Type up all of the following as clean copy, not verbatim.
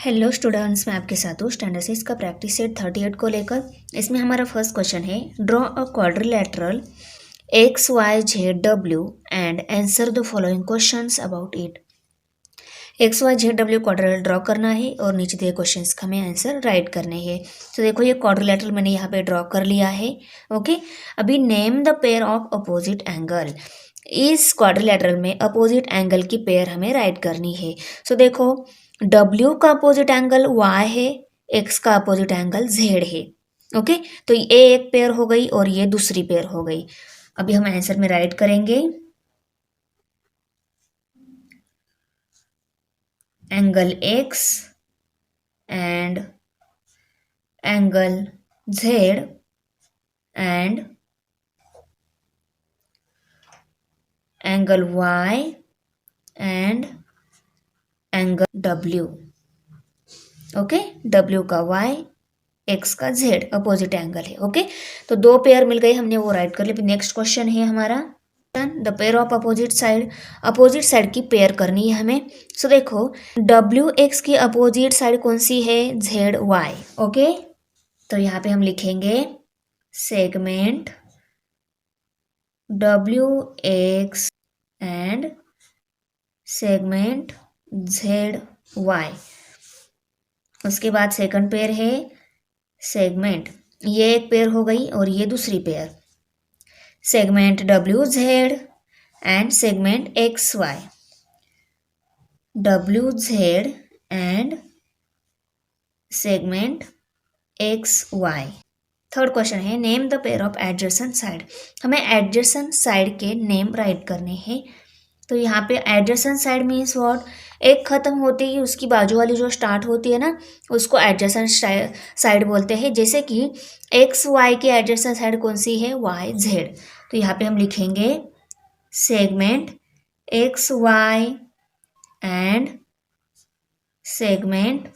Hello students, मैं आपके साथ हूँ स्टैंडर्ड 6 का प्रैक्टिस सेट 38 को लेकर। इसमें हमारा फर्स्ट क्वेश्चन है, draw a quadrilateral x y z डब्ल्यू and answer the following questions about it. X y z डब्ल्यू क्वाड्रिलेटरल ड्रॉ करना है और नीचे दिए क्वेश्चंस का हमें आंसर राइट करने हैं। तो देखो, ये क्वाड्रिलेटरल मैंने यहाँ पे ड्रॉ कर लिया है। ओके, अभी name the pair of opposite angle. इस क्वाड्रिलेटरल में अपोजिट एंगल की पेयर हमें राइट करनी है। सो देखो, W का अपोजिट एंगल Y है, X का अपोजिट एंगल Z है। ओके, तो ये एक पेयर हो गई और ये दूसरी पेयर हो गई। अभी हम आंसर में राइट करेंगे angle X and angle Z and angle Y and angle W। Okay, W का Y, X का Z अपोजिट एंगल है। ओके, तो दो पेयर मिल गए, हमने वो राइट कर लिया। नेक्स्ट क्वेश्चन है हमारा the pair of opposite side की पेयर करनी है हमें। सो देखो, WX की अपोजिट साइड कौन सी है? ZY। ओके, तो यहाँ पे हम लिखेंगे segment WX and segment ZY। उसके बाद सेकंड पेयर है सेगमेंट, ये एक पेयर हो गई और ये दूसरी pair, segment WZ and segment XY। WZ and segment XY। Third question है, name the pair of adjacent side. हमें एडजेसेंट साइड के नेम राइट करने हैं। तो यहाँ पे एडजेसेंट साइड मीन्स व्हाट? एक खत्म होती है, उसकी बाजू वाली जो स्टार्ट होती है ना, उसको एडजेसेंट साइड बोलते हैं। जैसे कि एक्स वाई की एडजेसेंट साइड कौन सी है? Y z. तो यहाँ पे हम लिखेंगे segment x y and segment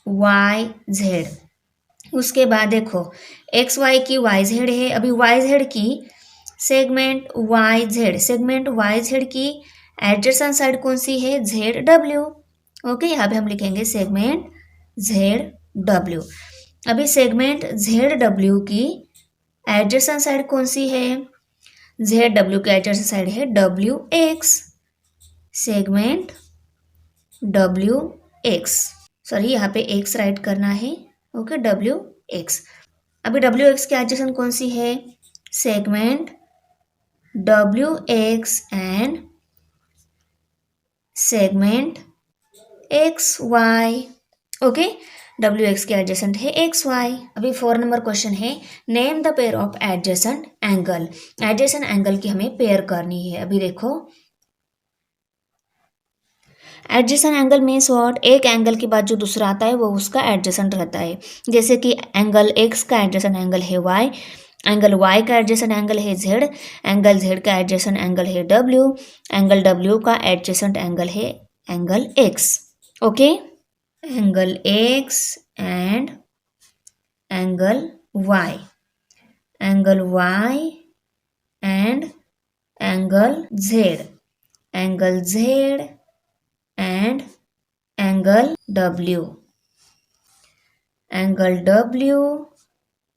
y z. उसके बाद देखो, एक्स वाई की वाई जेड है, अभी वाई जेड की सेगमेंट वाई जेड की एडजेसेंट साइड कौन सी है? Z W. ओके, यहाँ पे हम लिखेंगे सेगमेंट जेड डब्ल्यू। अभी सेगमेंट जेड डब्ल्यू की एडजेसेंट साइड कौन सी है? जेड डब्ल्यू की एडजेसेंट साइड है W x, segment W x. Sorry, यहाँ पे एक्स राइट करना है। Okay, W x. अभी डब्ल्यू एक्स की एडजेसेंट कौन सी है? Segment WX and segment XY। Okay, WX की एडजेसेंट है XY। अभी 4 नंबर क्वेश्चन है, name the pair of adjacent angle. Adjacent angle की हमें पेयर करनी है। अभी देखो, एडजेसेंट एंगल मीन्स व्हाट? एक एंगल के बाद जो दूसरा आता है वो उसका एडजेसेंट रहता है। जैसे कि एंगल X का एडजेसेंट एंगल है Y, एंगल Y का एडजेसेंट एंगल है Z, एंगल Z का एडजेसेंट एंगल है W, एंगल W का एडजेसेंट एंगल है angle X। Okay, angle X and angle Y, angle Y and angle Z, angle Z and angle W, angle W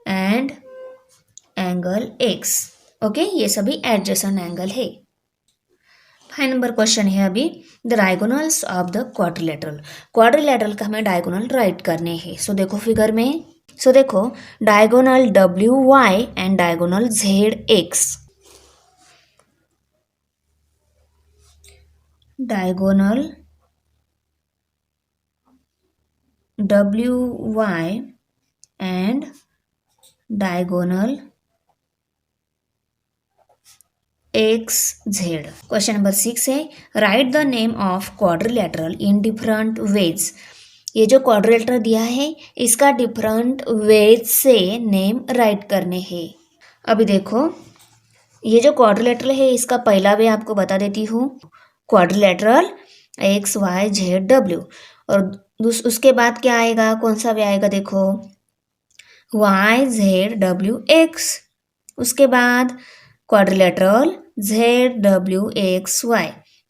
and angle X। Okay, ये सभी adjacent angle है। 5 number question है अभी, the diagonals of the quadrilateral. Quadrilateral का हमें diagonal right करने हैं। सो देखो फिगर में, सो देखो diagonal WY and diagonal ZX। Diagonal WY and diagonal XZ। Question number 6 है, right the name of quadrilateral in different ways. ये जो क्वाड्रिलेटरल दिया है, इसका डिफरेंट वेज से नेम राइट करने हैं। अभी देखो, ये जो क्वाड्रिलेटरल है, इसका पहला वे आपको बता देती हूँ, क्वाड्रिलेटरल XYZW। और उसके बाद क्या आएगा? कौन सा वे आएगा? देखो, YZWX। उसके बाद क्वाड्रिलेटरल ZWXY।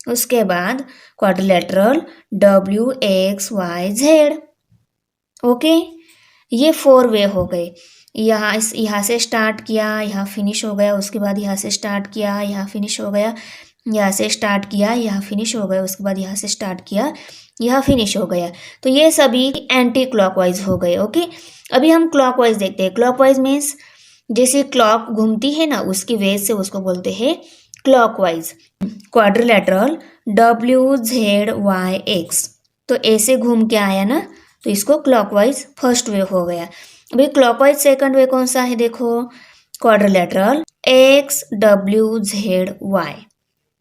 उसके बाद क्वाड्रिलेटरल WXYZ। ओके, ये 4 वे हो गए। यहाँ से स्टार्ट किया, यहाँ फिनिश हो गया, उसके बाद यहाँ से स्टार्ट किया, यहाँ फिनिश हो गया, यहाँ से स्टार्ट किया, यहाँ फिनिश हो गया, उसके बाद यहाँ से स्टार्ट किया, यहाँ फिनिश हो गया। तो ये सभी एंटी क्लॉकवाइज हो गए। ओके, अभी हम क्लॉकवाइज देखते हैं। क्लॉकवाइज मीन्स जैसे क्लॉक घूमती है ना, उसकी वेज से उसको बोलते हैं क्लॉकवाइज। क्वाड्रिलेटरल WZYX, तो ऐसे घूम के आया ना, तो इसको क्लॉकवाइज फर्स्ट वे हो गया। अभी क्लॉकवाइज सेकंड वे कौन सा है, देखो क्वाड्रिलेटरल XWZY।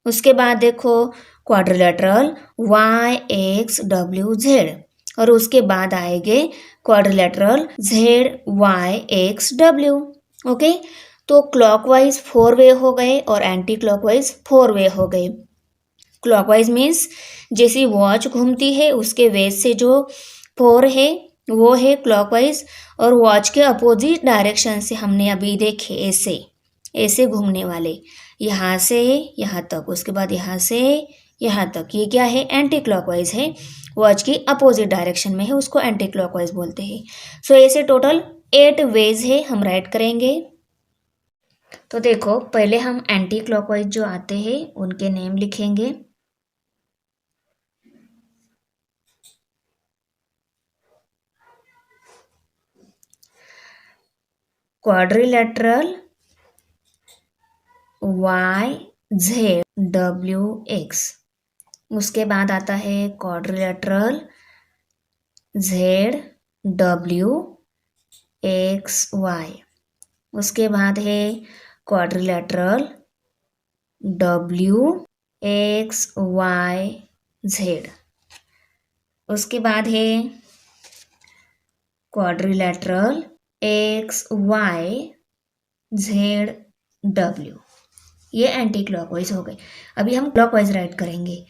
उसके बाद देखो क्वाड्रिलेटरल YXWZ, और उसके बाद आएंगे क्वाड्रिलेटरल ZYXW। ओके, तो क्लॉकवाइज 4 वे हो गए और एंटी क्लॉकवाइज 4 वे हो गए। क्लॉकवाइज मीन्स जैसी वॉच घूमती है उसके वेज से जो 4 है वो है क्लॉकवाइज, और वॉच के अपोजिट डायरेक्शन से हमने अभी देखे ऐसे ऐसे घूमने वाले, यहाँ से यहाँ तक, उसके बाद यहाँ से यहाँ तक, ये क्या है, एंटी क्लॉकवाइज है, वॉच की अपोजिट डायरेक्शन में है, उसको एंटी क्लॉकवाइज बोलते हैं। सो ऐसे टोटल 8 वेज है, हम राइट करेंगे। तो देखो पहले हम एंटी क्लॉकवाइज जो आते हैं उनके नेम लिखेंगे। क्वाड्रिलेटरल YZWX, उसके बाद आता है क्वाड्रिलेटरल ZWXY, उसके बाद है क्वाड्रिलेटरल WXYZ, उसके बाद है क्वाड्रिलेटरल XYZW। ये एंटी क्लॉकवाइज हो गए। अभी हम क्लॉकवाइज राइट करेंगे।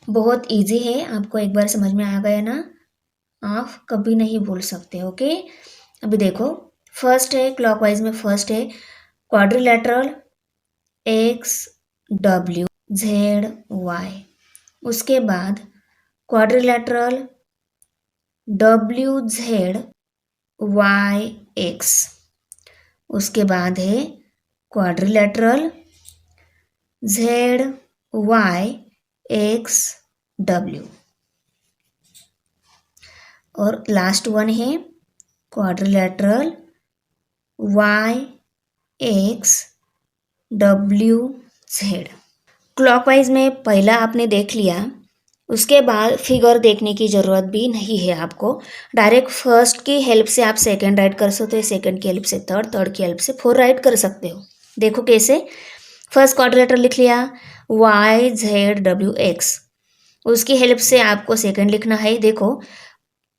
बहुत इजी है, आपको एक बार समझ में आ गया ना, आप कभी नहीं भूल सकते। ओके, अभी देखो फर्स्ट है क्लॉकवाइज में, फर्स्ट है क्वाड्रिलेटरल XWZY, उसके बाद क्वाड्रिलेटरल WZYX, उसके बाद है क्वाड्रिलेटरल ZYXW, और लास्ट वन है क्वाड्रिलेटरल YXWZ। क्लॉकवाइज में पहला आपने देख लिया, उसके बाद फिगर देखने की ज़रूरत भी नहीं है आपको, डायरेक्ट फर्स्ट की हेल्प से आप सेकंड राइट कर सकते हो, सेकंड की हेल्प से थर्ड, थर्ड की हेल्प से 4 राइट कर सकते हो। देखो कैसे, फर्स्ट क्वाड्रिलेटरल लिख लिया YZWX, उसकी हेल्प से आपको सेकंड लिखना है। देखो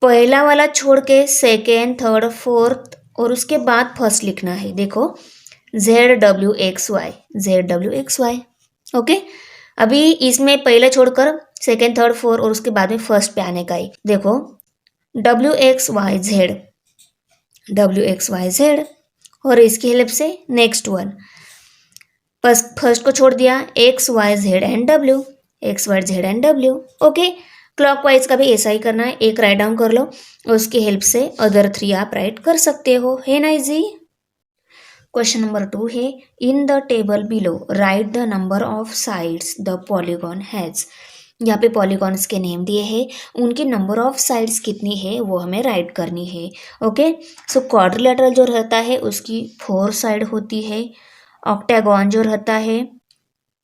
पहला वाला छोड़ के सेकंड, थर्ड, फोर्थ और उसके बाद फर्स्ट लिखना है। देखो ZWXY। ओके, अभी इसमें पहले छोड़कर सेकेंड, थर्ड, फोर्थ और उसके बाद में फर्स्ट पे आने का ही। देखो WXYZ, और इसकी हेल्प से नेक्स्ट वन, फर्स्ट को छोड़ दिया XYZ and W। Okay, clockwise का भी ऐसा ही करना है, एक राइट डाउन कर लो, उसकी हेल्प से अदर 3 आप राइट कर सकते हो, है ना इजी। क्वेश्चन नंबर 2 है, in the table below right the number of sides the polygon has. यहाँ पे पॉलीगॉन्स के नेम दिए हैं, उनकी नंबर ऑफ साइड्स कितनी है वो हमें राइट करनी है। ओके, सो क्वाड्रिलेटरल जो रहता है उसकी 4 साइड होती है, ऑक्टागॉन जो रहता है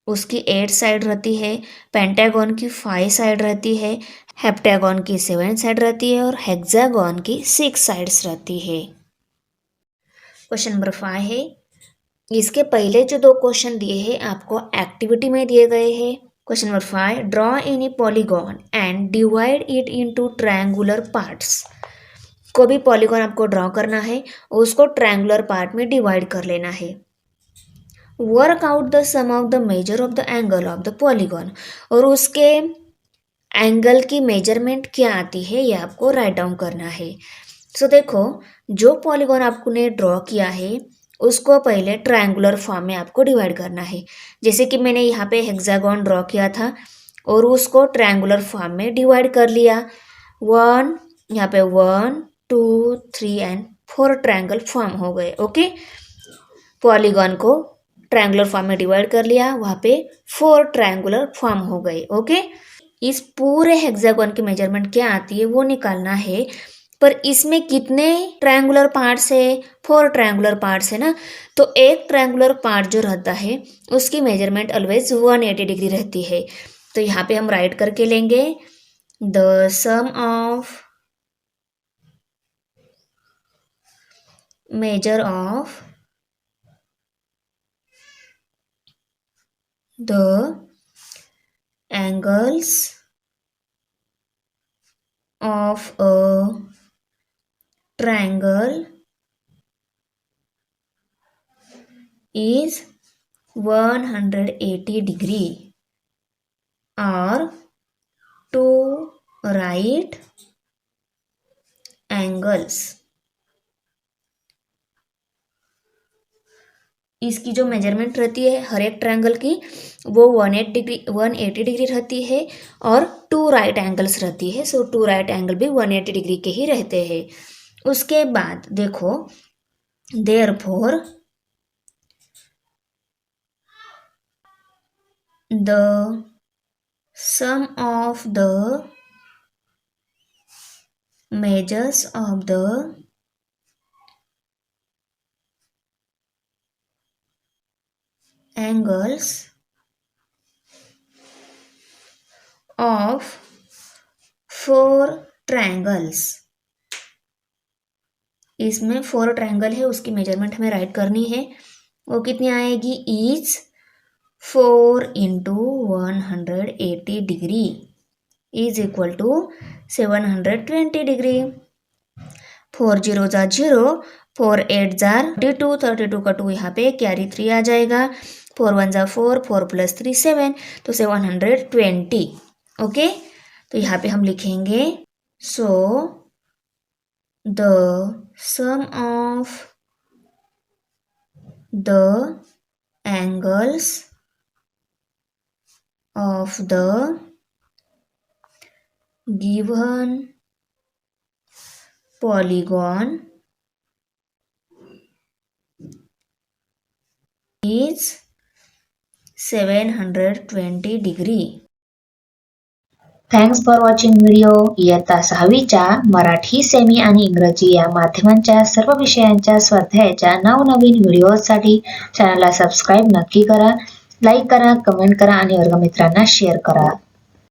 उसकी 8 साइड रहती है, पेंटागॉन की 5 साइड रहती है, हेप्टागॉन की 7 साइड रहती है, और हेक्सागॉन की 6 साइड्स रहती है। क्वेश्चन नंबर 5 है, इसके पहले जो 2 क्वेश्चन दिए हैं आपको एक्टिविटी में दिए गए हैं। Question number 5, draw any polygon and divide it into triangular parts. कोई भी पॉलीगॉन आपको ड्रॉ करना है और उसको ट्रायंगुलर पार्ट में डिवाइड कर लेना है। Work out the sum of the measure of the angle of the polygon, और उसके एंगल की मेजरमेंट क्या आती है ये आपको राइट डाउन करना है। सो देखो जो पॉलीगॉन आपने ड्रॉ किया है उसको पहले ट्रायंगुलर फॉर्म में आपको डिवाइड करना है। जैसे कि मैंने यहाँ पे हेक्सागोन ड्रॉ किया था और उसको ट्रायंगुलर फॉर्म में डिवाइड कर लिया। यहाँ पे 1 2 3 एंड 4 ट्रायंगल फॉर्म हो गए। ओके, पॉलीगॉन को ट्रायंगुलर फॉर्म में डिवाइड कर लिया, वहाँ पे 4 ट्रायंगुलर फॉर्म हो गए। ओके, इस पूरे हेक्सागोन की मेजरमेंट क्या आती है वो निकालना है, पर इसमें कितने ट्रायंगुलर पार्ट्स है? 4 ट्रायंगुलर पार्ट्स है ना, तो एक ट्रायंगुलर पार्ट जो रहता है उसकी मेजरमेंट ऑलवेज 180 डिग्री रहती है। तो यहाँ पे हम राइट करके लेंगे the sum of measure of the angles of a triangle is 180 degree, or two right angles। इसकी जो मेजरमेंट रहती है हर एक ट्रायंगल की वो 180 डिग्री रहती है और 2 राइट एंगल्स रहती है। सो 2 राइट एंगल भी 180 डिग्री के ही रहते हैं। उसके बाद देखो, therefore the sum of the measures of the angles of 4 triangles, इसमें 4 ट्रायंगल है, उसकी मेजरमेंट हमें राइट करनी है। वो कितनी आएगी? Each 4 into 180 degree is equal to 720 degree. 4 0 जा 0, 4 8 जार 32, 32 का 2 यहाँ पे कैरी 3 आ जाएगा। 4 1 जा 4, 4 + 3 7, तो 720। ओके, तो यहाँ पे हम लिखेंगे so the sum of the angles of the given polygon is 720 degree. Thanks for watching video. इयत्ता 6वीच्या मराठी, सेमी आणि इंग्रजी या माध्यमांच्या सर्व विषयांच्या स्वाध्यायाच्या नवनवीन व्हिडिओसाठी चॅनलला सबस्क्राईब नक्की करा, लाईक करा, कमेंट करा आणि वर्गमित्रांना शेअर करा।